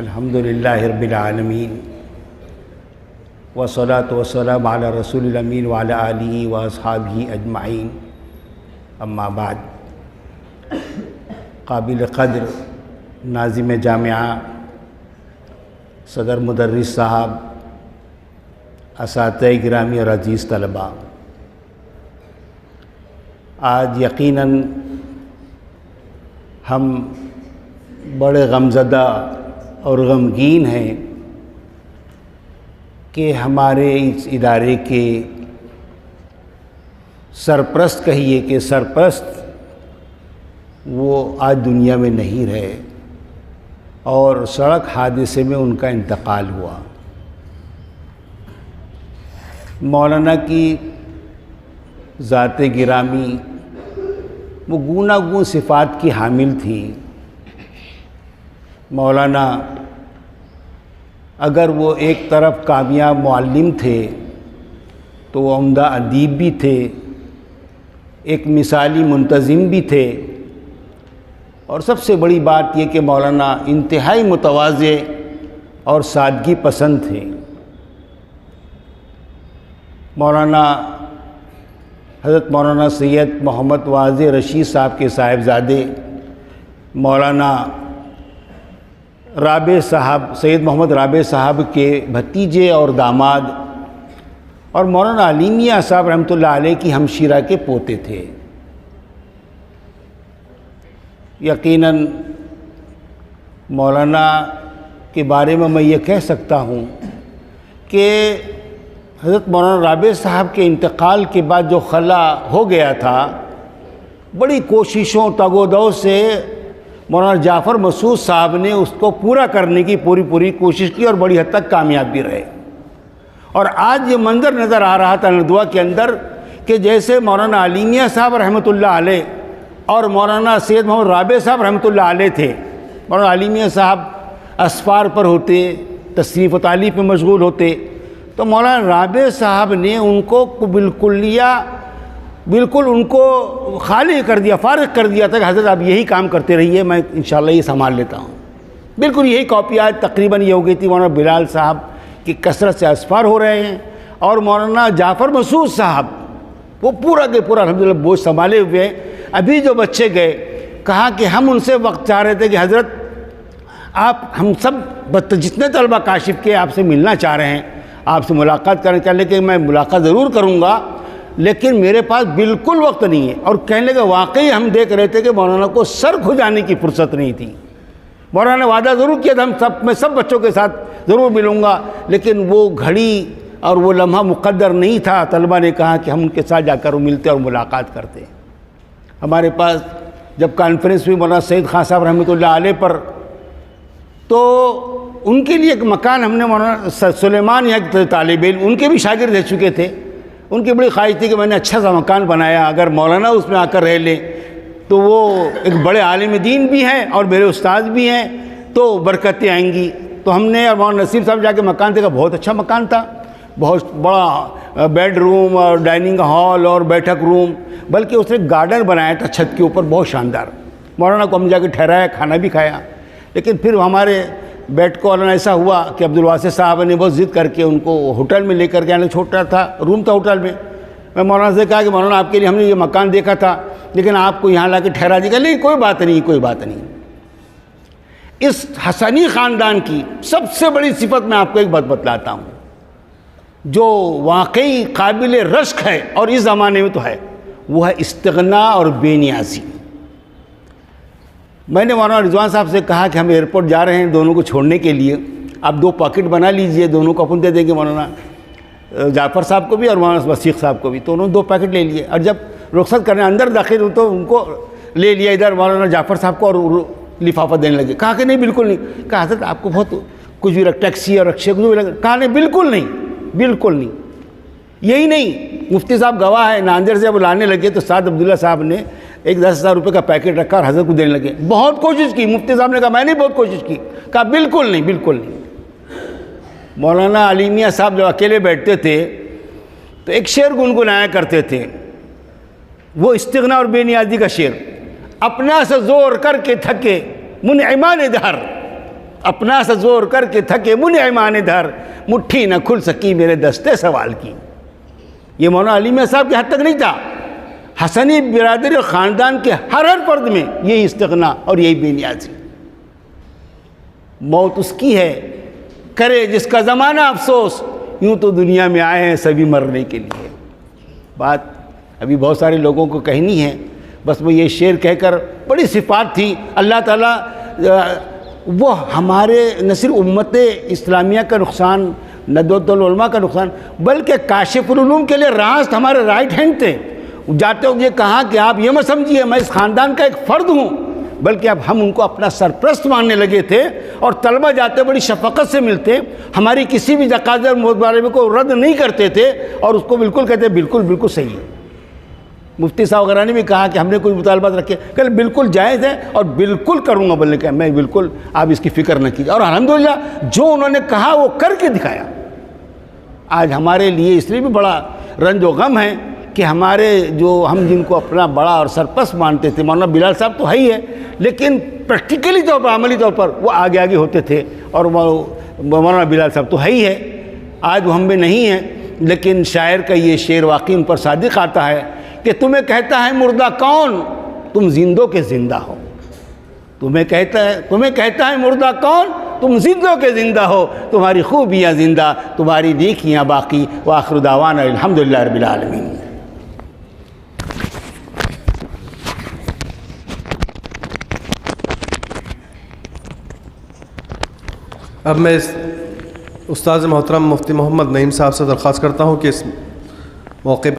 الحمدللہ رب العالمین والصلاة والسلام علی رسول الامین وعلی آلہ واصحابہ اجمعین، اما بعد۔ قابل قدر ناظم جامعہ، صدر مدرس صاحب، اساتذہ گرامی اور عزیز طلباء، آج یقیناً ہم بڑے غمزدہ اور غمگین ہیں کہ ہمارے اس ادارے کے سرپرست، کہیے کہ سرپرست، وہ آج دنیا میں نہیں رہے اور سڑک حادثے میں ان کا انتقال ہوا۔ مولانا کی ذات گرامی وہ گوناگون صفات کی حامل تھی۔ مولانا اگر وہ ایک طرف کامیاب معلم تھے تو وہ عمدہ ادیب بھی تھے، ایک مثالی منتظم بھی تھے، اور سب سے بڑی بات یہ کہ مولانا انتہائی متواضع اور سادگی پسند تھے۔ مولانا حضرت مولانا سید محمد واضح رشید صاحب کے صاحبزادے مولانا رابع صاحب، سید محمد رابع صاحب کے بھتیجے اور داماد، اور مولانا علی میاں صاحب رحمۃ اللہ علیہ کی ہمشیرہ کے پوتے تھے۔ یقیناً مولانا کے بارے میں میں یہ کہہ سکتا ہوں کہ حضرت مولانا رابع صاحب کے انتقال کے بعد جو خلا ہو گیا تھا، بڑی کوششوں تگ و دو سے مولانا جعفر مسعود صاحب نے اس کو پورا کرنے کی پوری کوشش کی اور بڑی حد تک کامیاب بھی رہے۔ اور آج یہ منظر نظر آ رہا تھا ندوہ کے اندر کہ جیسے مولانا علی میاں صاحب رحمۃ اللہ علیہ اور مولانا سید محمد رابع صاحب رحمۃ اللہ علیہ تھے، مولانا علی میاں صاحب اسفار پر ہوتے، تصنیف و تالیف میں مشغول ہوتے، تو مولانا رابع صاحب نے ان کو بالکل ان کو خالی کر دیا، فارغ کر دیا تھا کہ حضرت آپ یہی کام کرتے رہیے، میں انشاءاللہ یہ سنبھال لیتا ہوں۔ بالکل یہی کاپی آج تقریباً یہ ہو گئی تھی۔ مولانا بلال صاحب کی کثرت سے اسفار ہو رہے ہیں، اور مولانا جعفر مسعود صاحب وہ پورا کے پورا الحمدللہ بوجھ سنبھالے ہوئے ہیں۔ ابھی جو بچے گئے، کہا کہ ہم ان سے وقت چاہ رہے تھے کہ حضرت آپ، ہم سب جتنے طلبہ کاشف کے آپ سے ملنا چاہ رہے ہیں، آپ سے ملاقات کرنا چاہ رہے کہ میں ملاقات ضرور کروں گا، لیکن میرے پاس بالکل وقت نہیں ہے۔ اور کہنے لگے واقعی ہم دیکھ رہے تھے کہ مولانا کو سر کھجانے کی فرصت نہیں تھی۔ مولانا نے وعدہ ضرور کیا تھا میں سب بچوں کے ساتھ ضرور ملوں گا، لیکن وہ گھڑی اور وہ لمحہ مقدر نہیں تھا۔ طلبہ نے کہا کہ ہم ان کے ساتھ جا کر ملتے اور ملاقات کرتے۔ ہمارے پاس جب کانفرنس ہوئی مولانا سید خان صاحب رحمۃ اللہ علیہ پر، تو ان کے لیے ایک مکان ہم نے مولانا سلیمان یہاں کے طالب علم، ان کے بھی شاگرد رہ چکے تھے، ان کی بڑی خواہش تھی کہ میں نے اچھا سا مکان بنایا، اگر مولانا اس میں آ کر رہ لیں تو وہ ایک بڑے عالم دین بھی ہیں اور میرے استاد بھی ہیں، تو برکتیں آئیں گی۔ تو ہم نے اور مولانا نصیر صاحب جا کے مکان دیکھا، بہت اچھا مکان تھا، بہت بڑا بیڈ روم اور ڈائننگ ہال اور بیٹھک روم، بلکہ اس نے گارڈن بنایا تھا چھت کے اوپر، بہت شاندار۔ مولانا کو ہم جا کے ٹھہرایا، کھانا بھی کھایا، لیکن پھر ہمارے بیٹھ کو ایسا ہوا کہ عبدالواسع صاحب نے بہت ضد کر کے ان کو ہوٹل میں لے کر کے آنے، چھوٹا تھا روم تھا ہوٹل میں۔ میں مولانا سے کہا کہ مولانا آپ کے لیے ہم نے یہ مکان دیکھا تھا، لیکن آپ کو یہاں لا کے ٹھہرا دیا۔ نہیں کوئی بات نہیں، کوئی بات نہیں۔ اس حسنی خاندان کی سب سے بڑی صفت میں آپ کو ایک بات بتلاتا ہوں جو واقعی قابل رشک ہے اور اس زمانے میں تو ہے، وہ ہے استغنا اور بے نیازی۔ میں نے مولانا رضوان صاحب سے کہا کہ ہم ایئرپورٹ جا رہے ہیں دونوں کو چھوڑنے کے لیے، آپ 2 پاکٹ بنا لیجئے، دونوں کو اپن دے دیں گے، مولانا جعفر صاحب کو بھی اور مولانا وثیق صاحب کو بھی۔ تو انہوں نے 2 پیکٹ لے لیے، اور جب رخصت کرنے اندر داخل ہو تو ان کو لے لیا ادھر مولانا جعفر صاحب کو، اور لفافہ دینے لگے۔ کہا کہ نہیں بالکل نہیں۔ کہا حضرت آپ کو بہت کچھ بھی ٹیکسی اور رکشے کچھ بھی لگا۔ کہا نہیں بالکل نہیں، بالکل نہیں۔ یہی نہیں، مفتی صاحب گواہ ہے، ناندیڑ سے جب لانے لگے تو سعد عبداللہ صاحب نے ایک 10,000 روپے کا پیکٹ رکھا اور حضرت کو دینے لگے۔ بہت کوشش کی، مفتی صاحب نے کہا میں نے بہت کوشش کی۔ کہا بالکل نہیں، بالکل نہیں۔ مولانا علی میاں صاحب جب اکیلے بیٹھتے تھے تو ایک شعر گنگنایا کرتے تھے، وہ استغنا اور بے نیازی کا شعر۔ اپنا سے زور کر کے تھکے منعمان دہر، اپنا سا زور کر کے تھکے منعمان دھر، مٹھی نہ کھل سکی میرے دستے سوال کی۔ یہ مولانا علی میاں صاحب کے حد تک نہیں تھا، حسنی برادری اور خاندان کے ہر فرد میں یہی استغنا اور یہی بے نیازی۔ موت اس کی ہے کرے جس کا زمانہ افسوس، یوں تو دنیا میں آئے ہیں سبھی مرنے کے لیے۔ بات ابھی بہت سارے لوگوں کو کہنی ہے، بس وہ یہ شعر کہہ کر، بڑی صفات تھی اللہ تعالیٰ، وہ ہمارے نہ صرف امت اسلامیہ کا نقصان، ندوۃ العلماء کا نقصان، بلکہ کاشف العلوم کے لیے راست ہمارے رائٹ ہینڈ تھے۔ جاتے ہوئے یہ کہا کہ آپ یہ مت سمجھیے میں اس خاندان کا ایک فرد ہوں، بلکہ اب ہم ان کو اپنا سرپرست ماننے لگے تھے، اور طلبہ جاتے بڑی شفقت سے ملتے، ہماری کسی بھی تقاضے مطالبے کو رد نہیں کرتے تھے، اور اس کو بالکل کہتے بالکل بالکل صحیح ہے۔ مفتی صاحب وغیرہ نے بھی کہا کہ ہم نے کوئی مطالبات رکھے، کہ بالکل جائز ہے اور بالکل کروں گا، بولنے کا میں بالکل، آپ اس کی فکر نہ کیجیے، اور الحمدللہ جو انہوں نے کہا وہ کر کے دکھایا۔ آج ہمارے لیے اس لیے بھی بڑا رنج و غم ہے کہ ہمارے جو ہم جن کو اپنا بڑا اور سرپرست مانتے تھے، مولانا بلال صاحب تو ہے ہی ہے، لیکن پریکٹیکلی طور پر، عملی طور پر وہ آگے آگے ہوتے تھے، اور مولانا بلال صاحب تو ہے ہی ہے، آج وہ ہم میں نہیں ہیں۔ لیکن شاعر کا یہ شعر واقعی ان پر صادق آتا ہے کہ تمہیں کہتا ہے مردہ کون، تم زندوں کے زندہ ہو۔ تمہیں کہتا ہے مردہ کون، تم زندوں کے زندہ ہو، تمہاری خوبیاں زندہ، تمہاری نیکیاں باقی۔ وآخر دعوانا الحمدللہ رب العالمین۔ اب میں استاذ محترم مفتی محمد نعیم صاحب سے درخواست کرتا ہوں کہ اس موقع